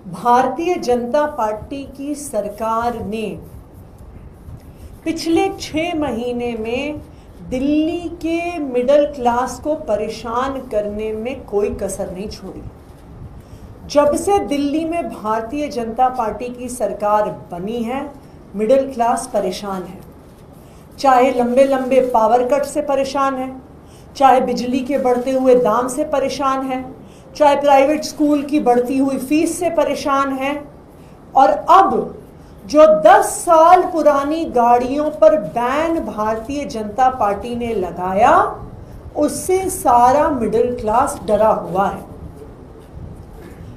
भारतीय जनता पार्टी की सरकार ने पिछले 6 महीने में दिल्ली के मिडिल क्लास को परेशान करने में कोई कसर नहीं छोड़ी। जब से दिल्ली में भारतीय जनता पार्टी की सरकार बनी है, मिडिल क्लास परेशान है। चाहे लंबे लंबे पावर कट से परेशान है, चाहे बिजली के बढ़ते हुए दाम से परेशान है, चाहे प्राइवेट स्कूल की बढ़ती हुई फीस से परेशान है, और अब जो 10 साल पुरानी गाड़ियों पर बैन भारतीय जनता पार्टी ने लगाया, उससे सारा मिडिल क्लास डरा हुआ है।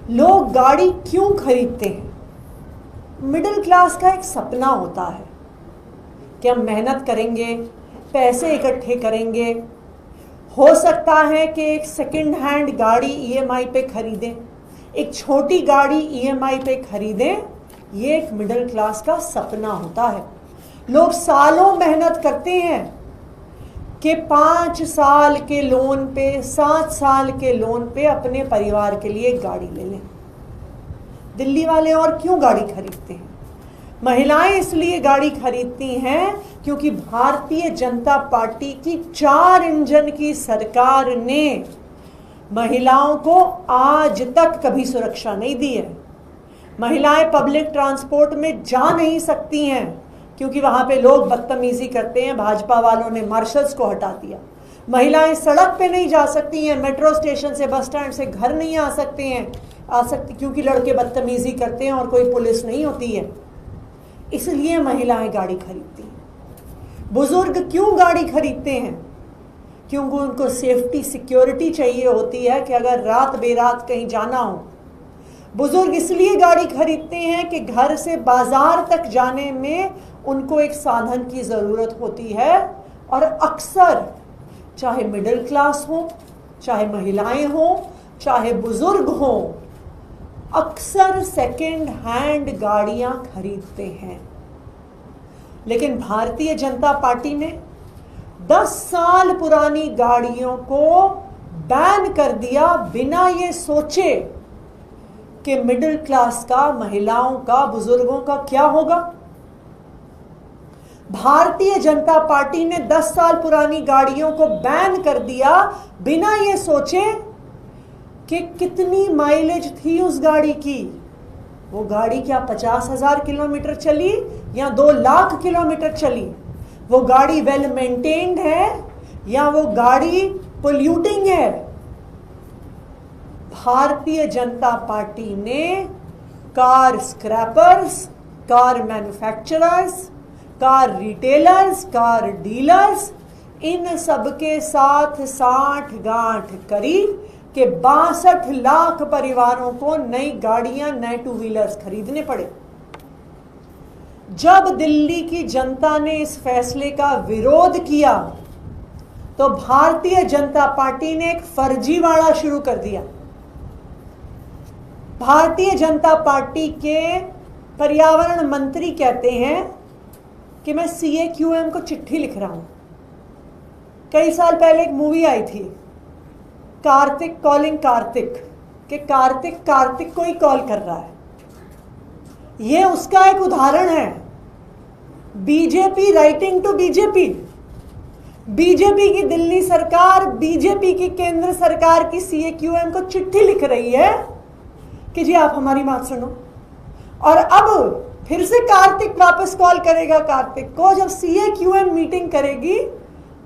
लोग गाड़ी क्यों खरीदते हैं? मिडिल क्लास का एक सपना होता है कि हम मेहनत करेंगे, पैसे इकट्ठे करेंगे, हो सकता है कि एक सेकंड हैंड गाड़ी ईएमआई पे खरीदें, एक छोटी गाड़ी ईएमआई पे खरीदें। ये एक मिडिल क्लास का सपना होता है। लोग सालों मेहनत करते हैं कि 5 साल के लोन पे, 7 साल के लोन पे अपने परिवार के लिए गाड़ी ले लें। दिल्ली वाले और क्यों गाड़ी खरीदते हैं? महिलाएं इसलिए गाड़ी खरीदती हैं क्योंकि भारतीय जनता पार्टी की 4 इंजन की सरकार ने महिलाओं को आज तक कभी सुरक्षा नहीं दी है। महिलाएं पब्लिक ट्रांसपोर्ट में जा नहीं सकती हैं क्योंकि वहां पे लोग बदतमीजी करते हैं। भाजपा वालों ने मार्शल्स को हटा दिया। महिलाएं सड़क पे नहीं जा सकती हैं, मेट्रो स्टेशन से, बस स्टैंड से घर नहीं आ सकती क्योंकि लड़के बदतमीजी करते हैं और कोई पुलिस नहीं होती है। इसलिए महिलाएं गाड़ी खरीदती हैं। बुजुर्ग क्यों गाड़ी खरीदते हैं? क्योंकि उनको सेफ्टी, सिक्योरिटी चाहिए होती है कि अगर रात बेरात कहीं जाना हो। बुजुर्ग इसलिए गाड़ी खरीदते हैं कि घर से बाजार तक जाने में उनको एक साधन की ज़रूरत होती है, और अक्सर चाहे मिडिल क्लास हो, चाहे महिलाएं हो, चाहे बुजुर्ग हो, अक्सर सेकेंड हैंड गाड़ियां खरीदते हैं। लेकिन भारतीय जनता पार्टी ने 10 साल पुरानी गाड़ियों को बैन कर दिया बिना ये सोचे कि मिडिल क्लास का, महिलाओं का, बुजुर्गों का क्या होगा। भारतीय जनता पार्टी ने 10 साल पुरानी गाड़ियों को बैन कर दिया बिना ये सोचे कि कितनी माइलेज थी उस गाड़ी की। वो गाड़ी क्या 50,000 किलोमीटर चली या 2 लाख किलोमीटर चली? वो गाड़ी वेल मेंटेन्ड है या वो गाड़ी पोल्यूटिंग है? भारतीय जनता पार्टी ने car scrappers, car manufacturers, car retailers, car dealers, इन सबके साथ साठ गांठ करी कि 62 लाख परिवारों को नई गाड़ियां, नए 2 व्हीलर्स खरीदने पड़े। जब दिल्ली की जनता ने इस फैसले का विरोध किया तो भारतीय जनता पार्टी ने एक फर्जीवाड़ा शुरू कर दिया। भारतीय जनता पार्टी के पर्यावरण मंत्री कहते हैं कि मैं CAQM को चिट्ठी लिख रहा हूं। कई साल पहले एक मूवी आई थी, कार्तिक कॉलिंग कार्तिक, कि कार्तिक को ही कॉल कर रहा है। यह उसका एक उदाहरण है। BJP writing to BJP, BJP की दिल्ली सरकार बीजेपी की केंद्र सरकार की CAQM को चिट्ठी लिख रही है कि जी आप हमारी बात सुनो। और अब फिर से कार्तिक वापस कॉल करेगा कार्तिक को जब CAQM मीटिंग करेगी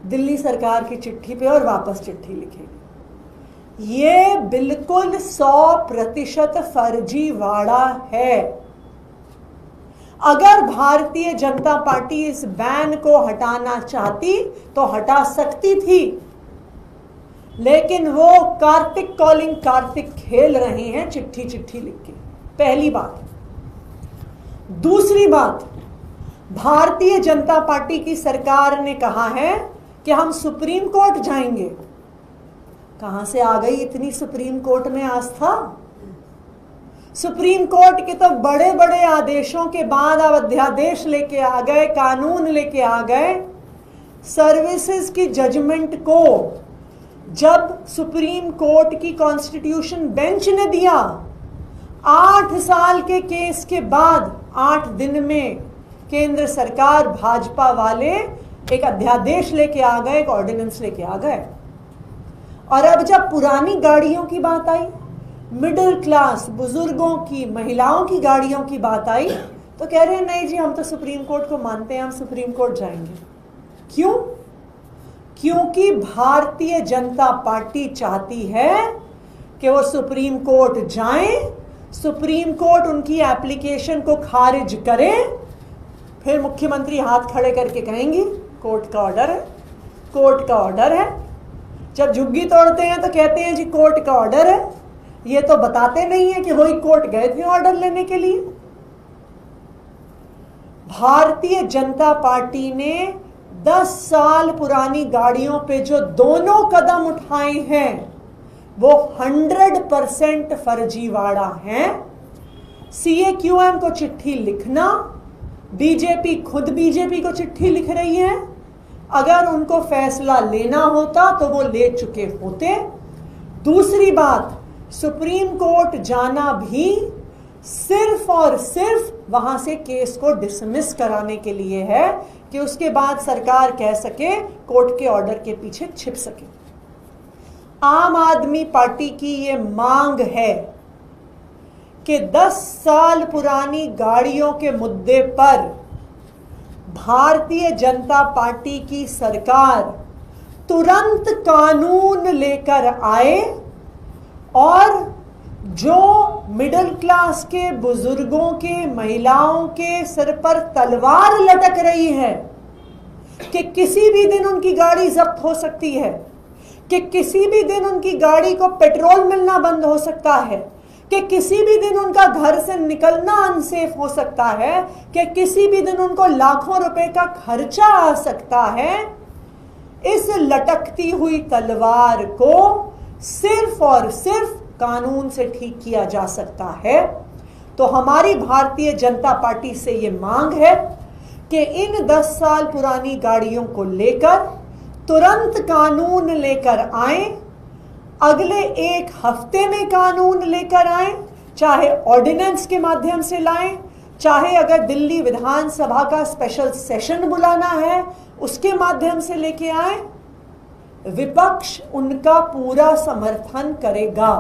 दिल्ली सरकार की चिट्ठी पे, और वापस चिट्ठी लिखेगी। ये बिल्कुल 100% फर्जीवाड़ा है। अगर भारतीय जनता पार्टी इस बैन को हटाना चाहती तो हटा सकती थी, लेकिन वो कार्तिक कॉलिंग कार्तिक खेल रहे हैं चिट्ठी लिख के। पहली बात। दूसरी बात, भारतीय जनता पार्टी की सरकार ने कहा है कि हम सुप्रीम कोर्ट जाएंगे। कहां से आ गई इतनी सुप्रीम कोर्ट में आस्था? सुप्रीम कोर्ट के तो बड़े बड़े आदेशों के बाद अब अध्यादेश लेके आ गए, कानून लेके आ गए। सर्विसेज की जजमेंट को जब सुप्रीम कोर्ट की कॉन्स्टिट्यूशन बेंच ने दिया 8 साल के केस के बाद 8 दिन में केंद्र सरकार भाजपा वाले एक अध्यादेश लेके आ गए, एक ऑर्डिनेंस लेके आ गए। और अब जब पुरानी गाड़ियों की बात आई, मिडिल क्लास बुजुर्गों की, महिलाओं की गाड़ियों की बात आई, तो कह रहे हैं नहीं जी, हम तो सुप्रीम कोर्ट को मानते हैं, हम सुप्रीम कोर्ट जाएंगे। क्यों? क्योंकि भारतीय जनता पार्टी चाहती है कि वो सुप्रीम कोर्ट जाएं, सुप्रीम कोर्ट उनकी एप्लीकेशन को खारिज करे, फिर मुख्यमंत्री हाथ खड़े करके कहेंगी कोर्ट का ऑर्डर है, कोर्ट का ऑर्डर है। जब झुग्गी तोड़ते हैं तो कहते हैं जी कोर्ट का ऑर्डर है, ये तो बताते नहीं है कि वही कोर्ट गए थे ऑर्डर लेने के लिए। भारतीय जनता पार्टी ने 10 साल पुरानी गाड़ियों पे जो दोनों कदम उठाए हैं वो 100% फर्जीवाड़ा हैं। CAQM को चिट्ठी लिखना, बीजेपी खुद बीजेपी को चिट्ठी लिख रही है, अगर उनको फैसला लेना होता तो वो ले चुके होते। दूसरी बात, सुप्रीम कोर्ट जाना भी सिर्फ और सिर्फ वहां से केस को डिसमिस कराने के लिए है कि उसके बाद सरकार कह सके, कोर्ट के ऑर्डर के पीछे छिप सके। आम आदमी पार्टी की ये मांग है कि 10 साल पुरानी गाड़ियों के मुद्दे पर भारतीय जनता पार्टी की सरकार तुरंत कानून लेकर आए और जो मिडिल क्लास के बुजुर्गों के, महिलाओं के सिर पर तलवार लटक रही है कि किसी भी दिन उनकी गाड़ी जब्त हो सकती है, कि किसी भी दिन उनकी गाड़ी को पेट्रोल मिलना बंद हो सकता है, कि किसी भी दिन उनका घर से निकलना अनसेफ हो सकता है, कि किसी भी दिन उनको लाखों रुपए का खर्चा आ सकता है, इस लटकती हुई तलवार को सिर्फ और सिर्फ कानून से ठीक किया जा सकता है। तो हमारी भारतीय जनता पार्टी से ये मांग है कि इन 10 साल पुरानी गाड़ियों को लेकर तुरंत कानून लेकर आए, अगले 1 हफ्ते में कानून लेकर आए, चाहे ऑर्डिनेंस के माध्यम से लाएं, चाहे अगर दिल्ली विधानसभा का स्पेशल सेशन बुलाना है उसके माध्यम से लेके आए। विपक्ष उनका पूरा समर्थन करेगा।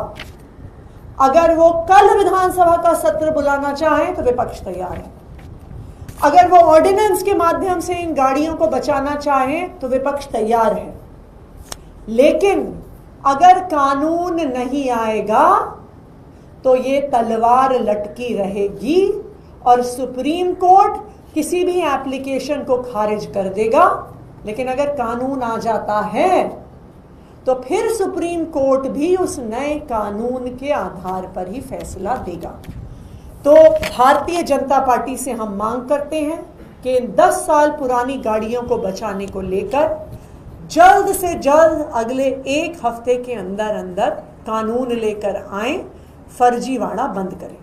अगर वो कल विधानसभा का सत्र बुलाना चाहे तो विपक्ष तैयार है। अगर वो ऑर्डिनेंस के माध्यम से इन गाड़ियों को बचाना चाहे तो विपक्ष तैयार है। लेकिन अगर कानून नहीं आएगा तो ये तलवार लटकी रहेगी और सुप्रीम कोर्ट किसी भी एप्लीकेशन को खारिज कर देगा। लेकिन अगर कानून आ जाता है तो फिर सुप्रीम कोर्ट भी उस नए कानून के आधार पर ही फैसला देगा। तो भारतीय जनता पार्टी से हम मांग करते हैं कि इन 10 साल पुरानी गाड़ियों को बचाने को लेकर जल्द से जल्द अगले 1 हफ्ते के अंदर अंदर कानून लेकर आए, फर्जीवाड़ा बंद करें।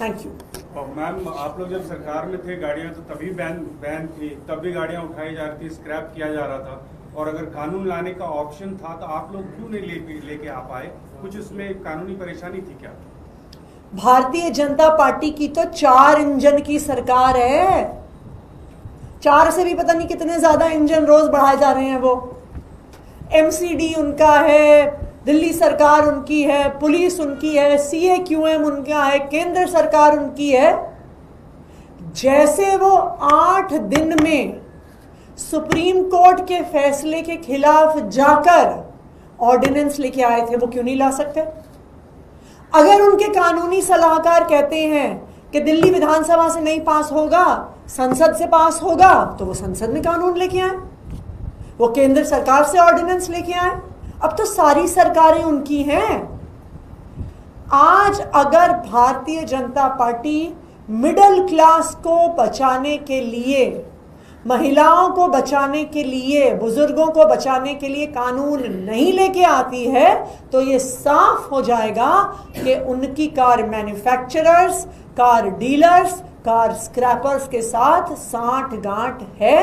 Thank you. मैम, आप लोग जब सरकार में थे गाड़ियां तो तभी बैन थी, तब भी गाड़ियां उठाई जा रही थी, स्क्रैप किया जा रहा था, और अगर कानून लाने का ऑप्शन था तो आप लोग क्यों नहीं लेके आ पाए? कुछ उसमें कानूनी परेशानी थी क्या? भारतीय जनता पार्टी की तो 4 इंजन की सरकार है। 4 से भी पता नहीं कितने ज्यादा इंजन रोज बढ़ाए जा रहे हैं। वो MCD उनका है, दिल्ली सरकार उनकी है, पुलिस उनकी है, CAQM उनका है, केंद्र सरकार उनकी है। जैसे वो 8 दिन में सुप्रीम कोर्ट के फैसले के खिलाफ जाकर ऑर्डिनेंस लेके आए थे, वो क्यों नहीं ला सकते? अगर उनके कानूनी सलाहकार कहते हैं कि दिल्ली विधानसभा से नहीं पास होगा, संसद से पास होगा, तो वो संसद में कानून लेके आए, वो केंद्र सरकार से ऑर्डिनेंस लेके आए। अब तो सारी सरकारें उनकी हैं। आज अगर भारतीय जनता पार्टी मिडिल क्लास को बचाने के लिए, महिलाओं को बचाने के लिए, बुजुर्गों को बचाने के लिए कानून नहीं लेके आती है तो ये साफ हो जाएगा कि उनकी car manufacturers, car dealers, car scrapers के साथ साठ गांठ है।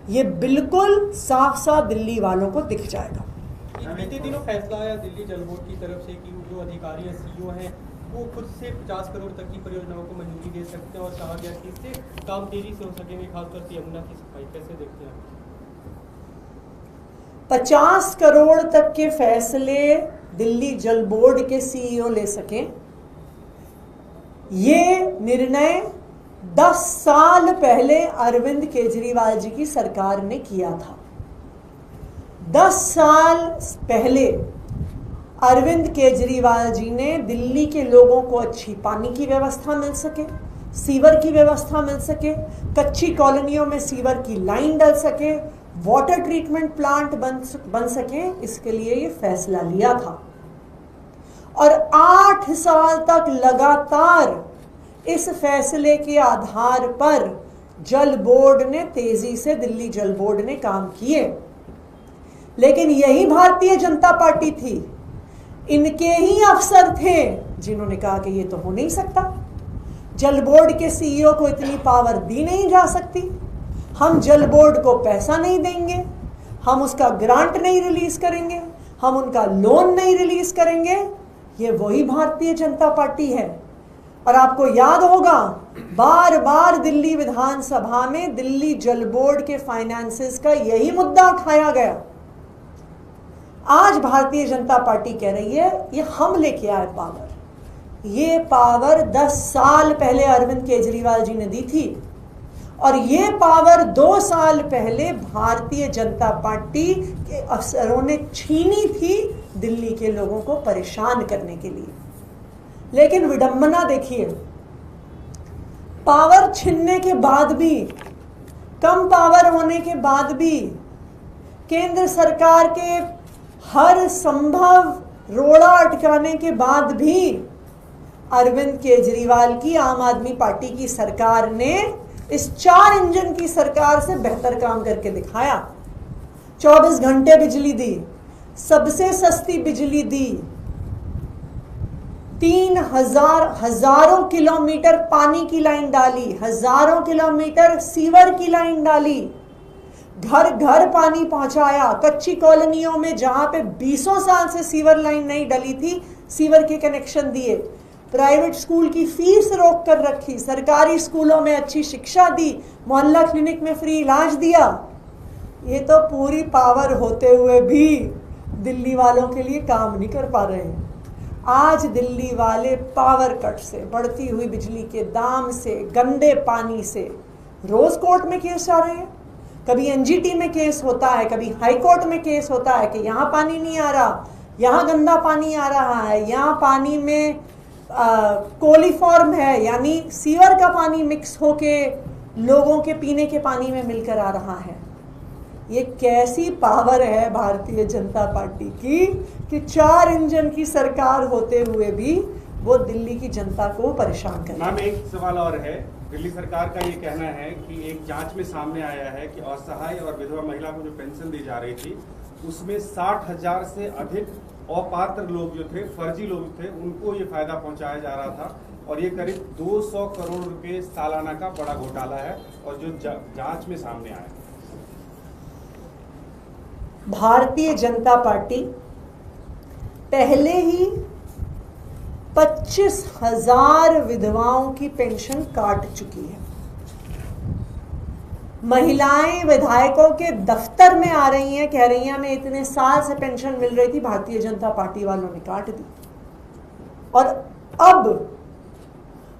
ये बिल्कुल साफ साफ दिल्ली वालों को दिख जाएगा। बीते दिनों फैसला आया दिल्ली जल बोर्ड की तरफ से कि जो अधिकारी CEO हैं वो खुद से 50 करोड़ तक की परियोजनाओं को मंजूरी दे सकते हैं और कहा गया कि इससे काम तेजी से हो सकेंगे, खासतौर पर यमुना की सफाई। कैसे देखते हैं आप? 50 करोड़ तक के फैसले दिल्ली जल बोर्ड के सीईओ ले सकें, ये निर्णय 10 साल पहले अरविंद केजरीवाल जी की सरकार ने किया था। 10 साल पहले अरविंद केजरीवाल जी ने दिल्ली के लोगों को अच्छी पानी की व्यवस्था मिल सके, सीवर की व्यवस्था मिल सके, कच्ची कॉलोनियों में सीवर की लाइन डल सके, वाटर ट्रीटमेंट प्लांट बन सके, इसके लिए ये फैसला लिया था। और 8 साल तक लगातार इस फैसले के आधार पर जल बोर्ड ने तेजी से दिल्ली जल बोर्ड ने काम किए। लेकिन यही भारतीय जनता पार्टी थी, इनके ही अफसर थे जिन्होंने कहा कि ये तो हो नहीं सकता, जल बोर्ड के सीईओ को इतनी पावर दी नहीं जा सकती, हम जल बोर्ड को पैसा नहीं देंगे, हम उसका ग्रांट नहीं रिलीज करेंगे, हम उनका लोन नहीं रिलीज करेंगे। ये वही भारतीय जनता पार्टी है। और आपको याद होगा, बार बार दिल्ली विधानसभा में दिल्ली जल बोर्ड के फाइनेंसेस का यही मुद्दा उठाया गया। आज भारतीय जनता पार्टी कह रही है ये हम लेके आए पावर। ये पावर 10 साल पहले अरविंद केजरीवाल जी ने दी थी और ये पावर 2 साल पहले भारतीय जनता पार्टी के अफसरों ने छीनी थी दिल्ली के लोगों को परेशान करने के लिए। लेकिन विडंबना देखिए, पावर छीनने के बाद भी, कम पावर होने के बाद भी, केंद्र सरकार के हर संभव रोड़ा अटकाने के बाद भी अरविंद केजरीवाल की आम आदमी पार्टी की सरकार ने इस 4 इंजन की सरकार से बेहतर काम करके दिखाया। 24 घंटे बिजली दी, सबसे सस्ती बिजली दी, 3,000 किलोमीटर पानी की लाइन डाली, हजारों किलोमीटर सीवर की लाइन डाली, घर घर पानी पहुंचाया, कच्ची कॉलोनियों में जहां पे 20 साल से सीवर लाइन नहीं डली थी सीवर के कनेक्शन दिए, प्राइवेट स्कूल की फीस रोक कर रखी, सरकारी स्कूलों में अच्छी शिक्षा दी, मोहल्ला क्लिनिक में फ्री इलाज दिया। ये तो पूरी पावर होते हुए भी दिल्ली वालों के लिए काम नहीं कर पा रहे हैं। आज दिल्ली वाले पावर कट से, बढ़ती हुई बिजली के दाम से, गंदे पानी से रोज कोर्ट में केस जा रहे हैं। कभी एनजीटी में केस होता है, कभी हाई कोर्ट में केस होता है कि यहाँ पानी नहीं आ रहा, यहाँ गंदा पानी आ रहा है, यहाँ पानी में कोलीफॉर्म है, यानी सीवर का पानी मिक्स होके लोगों के पीने के पानी में मिलकर आ रहा है। ये कैसी पावर है भारतीय जनता पार्टी की कि 4 इंजन की सरकार होते हुए भी वो दिल्ली की जनता को परेशान कर। मैम, एक सवाल और है। दिल्ली सरकार का ये कहना है कि एक जांच में सामने आया है कि असहाय और विधवा महिला को जो पेंशन दी जा रही थी उसमें 60,000 से अधिक अपात्र लोग जो थे, फर्जी लोग थे, उनको ये फायदा पहुंचाया जा रहा था और ये करीब 200 करोड़ रुपए सालाना का बड़ा घोटाला है और जो जांच में सामने आया। भारतीय जनता पार्टी पहले ही 25,000 विधवाओं की पेंशन काट चुकी है। महिलाएं विधायकों के दफ्तर में आ रही हैं, कह रही हैं हमें इतने साल से पेंशन मिल रही थी, भारतीय जनता पार्टी वालों ने काट दी। और अब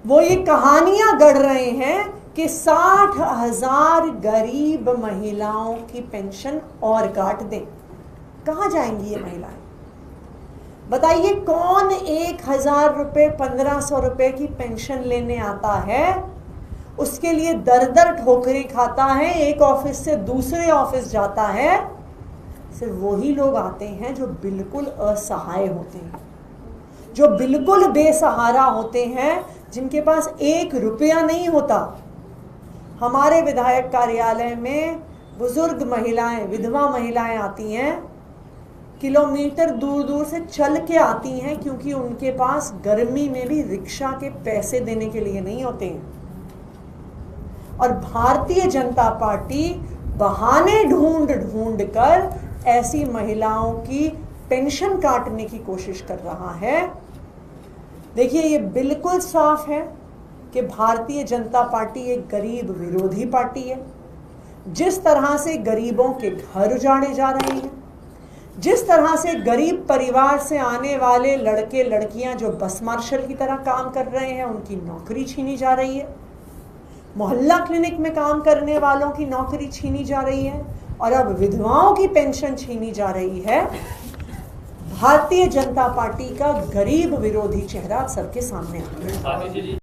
वो ये कहानियां गढ़ रहे हैं कि 60,000 गरीब महिलाओं की पेंशन और काट दें। कहां जाएंगी ये महिलाएं? बताइए, कौन 1,000 रुपए, 1,500 रुपए की पेंशन लेने आता है? उसके लिए दर दर ठोकरें खाता है, एक ऑफिस से दूसरे ऑफिस जाता है। सिर्फ वही लोग आते हैं जो बिल्कुल असहाय होते हैं, जो बिल्कुल बेसहारा होते हैं, जिनके पास 1 रुपया नहीं होता। हमारे विधायक कार्यालय में बुजुर्ग महिलाएं, विधवा महिलाएं आती हैं, किलोमीटर दूर दूर से चल के आती हैं, क्योंकि उनके पास गर्मी में भी रिक्शा के पैसे देने के लिए नहीं होते हैं। और भारतीय जनता पार्टी बहाने ढूंढ ढूंढ कर ऐसी महिलाओं की पेंशन काटने की कोशिश कर रहा है। देखिए, ये बिल्कुल साफ है कि भारतीय जनता पार्टी एक गरीब विरोधी पार्टी है। जिस तरह से गरीबों के घर उजाड़े जा रहे हैं, जिस तरह से गरीब परिवार से आने वाले लड़के लड़कियां जो बस मार्शल की तरह काम कर रहे हैं, उनकी नौकरी छीनी जा रही है, मोहल्ला क्लिनिक में काम करने वालों की नौकरी छीनी जा रही है, और अब विधवाओं की पेंशन छीनी जा रही है। भारतीय जनता पार्टी का गरीब विरोधी चेहरा सबके सामने आ रहा है।